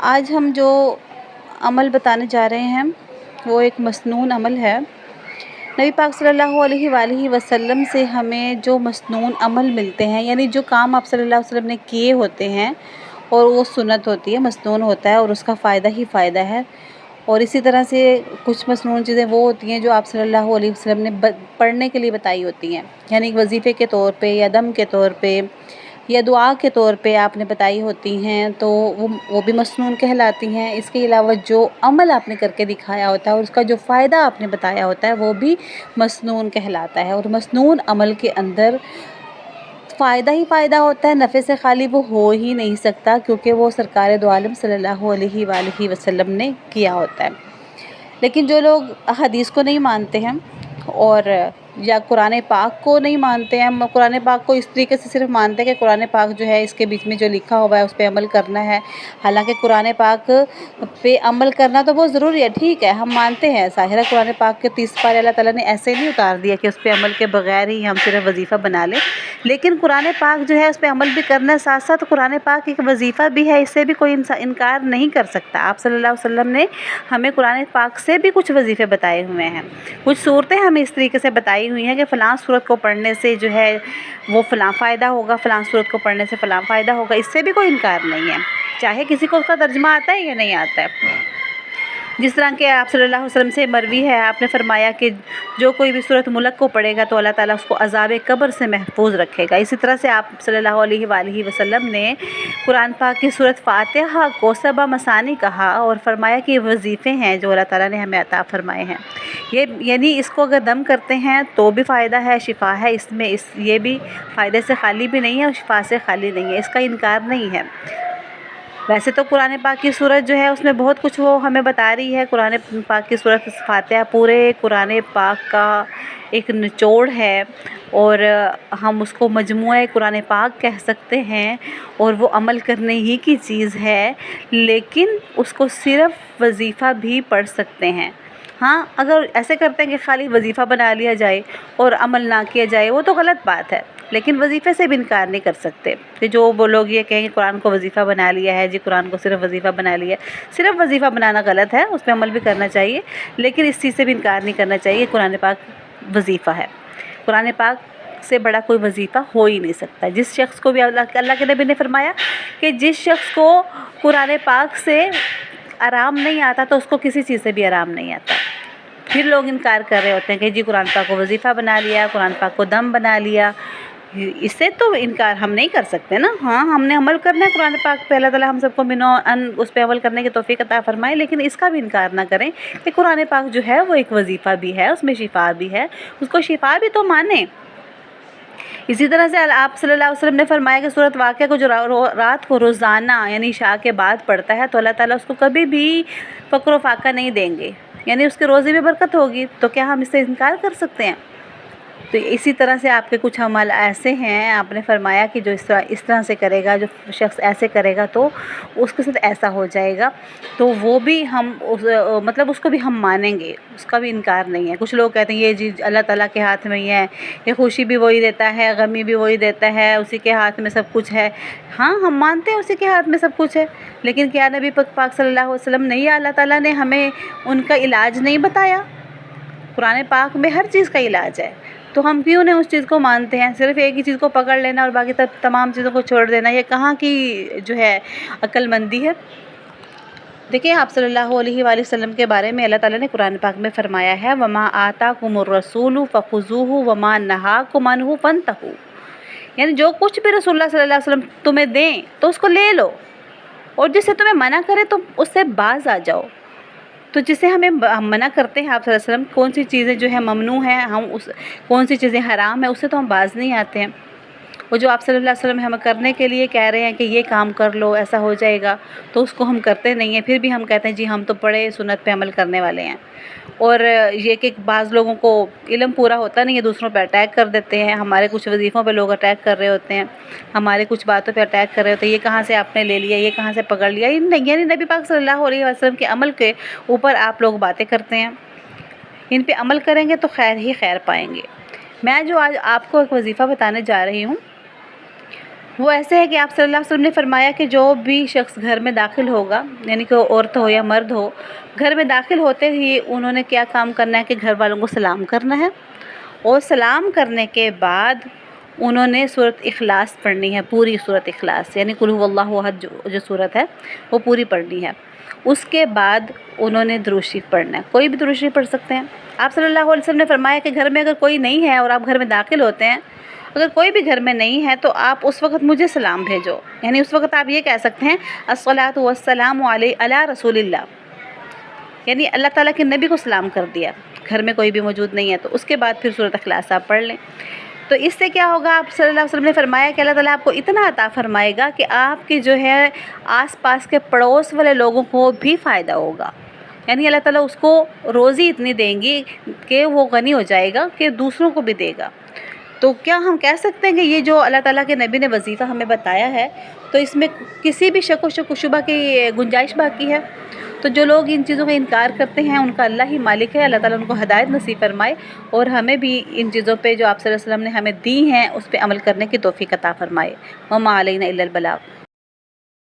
آج ہم جو عمل بتانے جا رہے ہیں وہ ایک مسنون عمل ہے۔ نبی پاک صلی اللہ علیہ وآلہ وسلم سے ہمیں جو مسنون عمل ملتے ہیں، یعنی جو کام آپ صلی اللہ علیہ وسلم نے کیے ہوتے ہیں اور وہ سنت ہوتی ہے، مسنون ہوتا ہے اور اس کا فائدہ ہی فائدہ ہے۔ اور اسی طرح سے کچھ مسنون چیزیں وہ ہوتی ہیں جو آپ صلی اللہ علیہ وسلم نے پڑھنے کے لیے بتائی ہوتی ہیں، یعنی وظیفے کے طور پہ یا دم کے طور پہ یا دعا کے طور پہ آپ نے بتائی ہوتی ہیں، تو وہ بھی مسنون کہلاتی ہیں۔ اس کے علاوہ جو عمل آپ نے کر کے دکھایا ہوتا ہے اور اس کا جو فائدہ آپ نے بتایا ہوتا ہے وہ بھی مسنون کہلاتا ہے۔ اور مسنون عمل کے اندر فائدہ ہی فائدہ ہوتا ہے، نفع سے خالی وہ ہو ہی نہیں سکتا، کیونکہ وہ سرکار دو عالم صلی اللہ علیہ وآلہ وسلم نے کیا ہوتا ہے۔ لیکن جو لوگ حدیث کو نہیں مانتے ہیں اور یا قرآن پاک کو نہیں مانتے ہیں، قرآن پاک کو اس طریقے سے صرف مانتے ہیں کہ قرآن پاک جو ہے اس کے بیچ میں جو لکھا ہوا ہے اس پہ عمل کرنا ہے، حالانکہ قرآن پاک پہ عمل کرنا تو بہت ضروری ہے، ٹھیک ہے، ہم مانتے ہیں، ظاہر ہے قرآن پاک کے 30 پارے اللہ تعالیٰ نے ایسے نہیں اتار دیا کہ اس پہ عمل کے بغیر ہی ہم صرف وظیفہ بنا لیں، لیکن قرآن پاک جو ہے اس پہ عمل بھی کرنا ہے، ساتھ ساتھ قرآن پاک ایک وظیفہ بھی ہے، اس سے بھی کوئی انکار نہیں کر سکتا۔ آپ صلی اللہ علیہ وسلم نے ہمیں قرآن پاک سے بھی کچھ وظیفے بتائے ہوئے ہیں، کچھ صورتیں ہمیں اس طریقے سے بتائی ہوئی ہیں کہ فلاں صورت کو پڑھنے سے جو ہے وہ فلاں فائدہ ہوگا، فلاں صورت کو پڑھنے سے فلاں فائدہ ہوگا، اس سے بھی کوئی انکار نہیں ہے، چاہے کسی کو اس کا ترجمہ آتا ہے یا نہیں آتا ہے۔ جس طرح کہ آپ صلی اللہ علیہ وسلم سے مروی ہے، آپ نے فرمایا کہ جو کوئی بھی صورت ملک کو پڑھے گا تو اللہ تعالیٰ اس کو عذاب قبر سے محفوظ رکھے گا۔ اسی طرح سے آپ صلی اللہ علیہ وآلہ وسلم نے قرآن پاک کی سورۃ فاتحہ کو 7 مثانی کہا اور فرمایا کہ یہ وظیفے ہیں جو اللہ تعالیٰ نے ہمیں عطا فرمائے ہیں، یعنی اس کو اگر دم کرتے ہیں تو بھی فائدہ ہے، شفا ہے اس میں، یہ بھی فائدے سے خالی بھی نہیں ہے اور شفا سے خالی نہیں ہے، اس کا انکار نہیں ہے۔ ویسے تو قرآن پاک کی صورت جو ہے اس میں بہت کچھ وہ ہمیں بتا رہی ہے، قرآن پاک کی صورت فاتحہ پورے قرآن پاک کا ایک نچوڑ ہے اور ہم اس کو مجموعہ قرآن پاک کہہ سکتے ہیں، اور وہ عمل کرنے ہی کی چیز ہے، لیکن اس کو صرف وظیفہ بھی پڑھ سکتے ہیں۔ ہاں، اگر ایسے کرتے ہیں کہ خالی وظیفہ بنا لیا جائے اور عمل نہ کیا جائے وہ تو غلط بات ہے، لیکن وظیفے سے بھی انکار نہیں کر سکتے کہ جو وہ لوگ یہ کہیں کہ قرآن کو وظیفہ بنا لیا ہے، جی قرآن کو صرف وظیفہ بنا لیا ہے، صرف وظیفہ بنانا غلط ہے، اس پہ عمل بھی کرنا چاہیے، لیکن اس چیز سے بھی انکار نہیں کرنا چاہیے کہ قرآن پاک وظیفہ ہے۔ قرآن پاک سے بڑا کوئی وظیفہ ہو ہی نہیں سکتا۔ جس شخص کو بھی اللہ کے نبی نے فرمایا کہ جس شخص کو قرآن پاک سے آرام نہیں آتا تو اس کو کسی چیز سے بھی آرام نہیں آتا۔ پھر لوگ انکار کر رہے ہوتے ہیں کہ جی قرآن پاک کو وظیفہ بنا لیا، قرآن پاک کو دم بنا لیا، اس سے تو انکار ہم نہیں کر سکتے نا۔ ہاں، ہم نے عمل کرنا ہے قرآن پاک پہ، اللہ تعالیٰ ہم سب کو اس پہ عمل کرنے کی توفیق عطا فرمائے، لیکن اس کا بھی انکار نہ کریں کہ قرآن پاک جو ہے وہ ایک وظیفہ بھی ہے، اس میں شفا بھی ہے، اس کو شفا بھی تو مانیں۔ اسی طرح سے آپ صلی اللہ علیہ وسلم نے فرمایا کہ سورۃ واقعہ کو جو رات کو روزانہ یعنی عشاء کے بعد پڑھتا ہے تو اللہ تعالیٰ اس کو کبھی بھی فقر و فاقہ نہیں دیں گے، یعنی اس کے روزے میں برکت ہوگی، تو کیا ہم اس سے انکار کر سکتے ہیں؟ تو اسی طرح سے آپ کے کچھ عمل ایسے ہیں، آپ نے فرمایا کہ جو اس طرح سے کرے گا، جو شخص ایسے کرے گا تو اس کے ساتھ ایسا ہو جائے گا، تو وہ بھی ہم مطلب اس کو بھی ہم مانیں گے، اس کا بھی انکار نہیں ہے۔ کچھ لوگ کہتے ہیں یہ چیز اللہ تعالیٰ کے ہاتھ میں ہی ہے، یہ خوشی بھی وہی دیتا ہے، غمی بھی وہی دیتا ہے، اسی کے ہاتھ میں سب کچھ ہے۔ ہاں، ہم مانتے ہیں اسی کے ہاتھ میں سب کچھ ہے، لیکن کیا نبی پاک صلی اللہ علیہ وسلم نہیں، اللہ تعالیٰ نے ہمیں ان کا علاج نہیں بتایا؟ قرآن پاک میں ہر چیز کا علاج ہے، تو ہم کیوں نہیں اس چیز کو مانتے ہیں؟ صرف ایک ہی چیز کو پکڑ لینا اور باقی تمام چیزوں کو چھوڑ دینا، یہ کہاں کی جو ہے عقل مندی ہے؟ دیکھیں، آپ صلی اللہ علیہ وآلہ وسلم کے بارے میں اللہ تعالیٰ نے قرآن پاک میں فرمایا ہے وَمَا آتَاكُمُ الرَّسُولُ فَخُذُوهُ وَمَا نَهَاكُمْ عَنْهُ فَانْتَهُوا، یعنی جو کچھ بھی رسول اللہ صلی اللہ علیہ وسلم تمہیں دیں تو اس کو لے لو، اور جس سے تمہیں منع کرے تو اس سے باز آ جاؤ۔ تو جسے ہمیں منع کرتے ہیں آپ صلی اللہ علیہ وسلم، کون سی چیزیں جو ہے ممنوع ہیں، کون سی چیزیں حرام ہیں، اس سے تو ہم باز نہیں آتے ہیں۔ وہ جو آپ صلی اللہ علیہ وسلم ہمیں کرنے کے لیے کہہ رہے ہیں کہ یہ کام کر لو، ایسا ہو جائے گا، تو اس کو ہم کرتے نہیں ہیں، پھر بھی ہم کہتے ہیں جی ہم تو پڑھے سنت پہ عمل کرنے والے ہیں۔ اور یہ کہ بعض لوگوں کو علم پورا ہوتا نہیں ہے، دوسروں پہ اٹیک کر دیتے ہیں، ہمارے کچھ وظیفوں پہ لوگ اٹیک کر رہے ہوتے ہیں، ہمارے کچھ باتوں پہ اٹیک کر رہے ہوتے ہیں، یہ کہاں سے آپ نے لے لیا، یہ کہاں سے پکڑ لیا، یعنی نبی پاک صلی اللہ علیہ وسلم کے عمل کے اوپر آپ لوگ باتیں کرتے ہیں۔ ان پہ عمل کریں گے تو خیر ہی خیر پائیں گے۔ میں جو آج آپ کو ایک وظیفہ بتانے جا رہی ہوں وہ ایسے ہے کہ آپ صلی اللہ علیہ وسلم نے فرمایا کہ جو بھی شخص گھر میں داخل ہوگا، یعنی کہ عورت ہو یا مرد ہو، گھر میں داخل ہوتے ہی انہوں نے کیا کام کرنا ہے کہ گھر والوں کو سلام کرنا ہے، اور سلام کرنے کے بعد انہوں نے سورۃ اخلاص پڑھنی ہے، پوری سورۃ اخلاص، یعنی قل هو اللہ احد جو سورت ہے وہ پوری پڑھنی ہے۔ اس کے بعد انہوں نے درود شریف پڑھنا ہے، کوئی بھی درود شریف پڑھ سکتے ہیں۔ آپ صلی اللہ علیہ وسلم نے فرمایا کہ گھر میں اگر کوئی نہیں ہے اور آپ گھر میں داخل ہوتے ہیں، اگر کوئی بھی گھر میں نہیں ہے تو آپ اس وقت مجھے سلام بھیجو، یعنی اس وقت آپ یہ کہہ سکتے ہیں الصلاۃ والسلام علی رسول اللہ، یعنی اللہ تعالیٰ کے نبی کو سلام کر دیا، گھر میں کوئی بھی موجود نہیں ہے تو اس کے بعد پھر سورۃ اخلاص آپ پڑھ لیں۔ تو اس سے کیا ہوگا، آپ صلی اللہ علیہ وسلم نے فرمایا کہ اللہ تعالیٰ آپ کو اتنا عطا فرمائے گا کہ آپ کی جو ہے آس پاس کے پڑوس والے لوگوں کو بھی فائدہ ہوگا، یعنی اللہ تعالیٰ اس کو روزی اتنی دیں گی کہ وہ غنی ہو جائے گا کہ دوسروں کو بھی دے گا۔ تو کیا ہم کہہ سکتے ہیں کہ یہ جو اللہ تعالیٰ کے نبی نے وظیفہ ہمیں بتایا ہے تو اس میں کسی بھی شک و شبہ کی گنجائش باقی ہے؟ تو جو لوگ ان چیزوں کا انکار کرتے ہیں ان کا اللہ ہی مالک ہے، اللہ تعالیٰ ان کو ہدایت نصیب فرمائے، اور ہمیں بھی ان چیزوں پہ جو آپ صلی اللہ علیہ وسلم نے ہمیں دی ہیں اس پہ عمل کرنے کی توفیق عطا فرمائے۔ وما علینا الا البلاغ۔